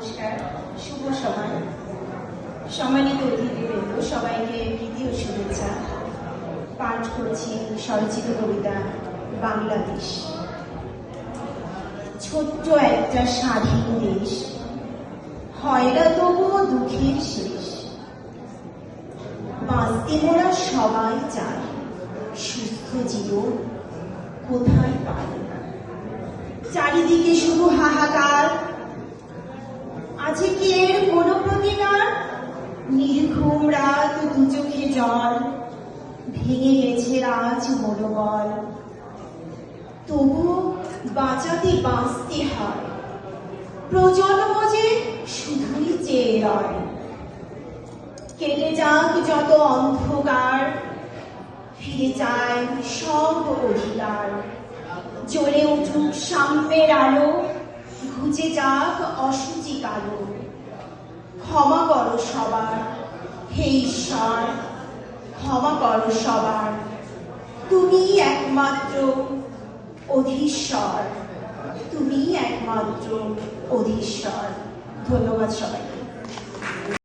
নমস্কার, শুভ সকাল। সম্মানিত অতিথিবৃন্দ, সবাইকে প্রীতি ও শুভেচ্ছা। পাঠ করছি স্বরচিত কবিতা বাংলাদেশ। ছোট্ট একটা স্বাধীন দেশ, হয় না তবুও দুঃখের শেষ। বাঁচতে মোরা সবাই চায়, সুস্থ জীবন কোথায় পাই। চারিদিকে শুধু হাহাকার, আছে কি এর কোনো প্রতিকার? নির্ঘুম রাত, দু চোখে জল, ভেঙে গেছে রাজ মনোবল। তবু বাঁচাতে বাঁচতে হয়, প্রজন্ম যে শুধুই চেয়ে রয়। কেটে যাক যত অন্ধকার, ফিরে চায় সব অধিকার। জ্বলে উঠুক সাম্যের আলো, ঘুচে যাক অসুচি কালো। ক্ষমা করো সবার, হে ঈশ্বর, ক্ষমা করো সবার। তুমি একমাত্র অধীশ্বর, তুমি একমাত্র অধীশ্বর। ধন্যবাদ সবাই।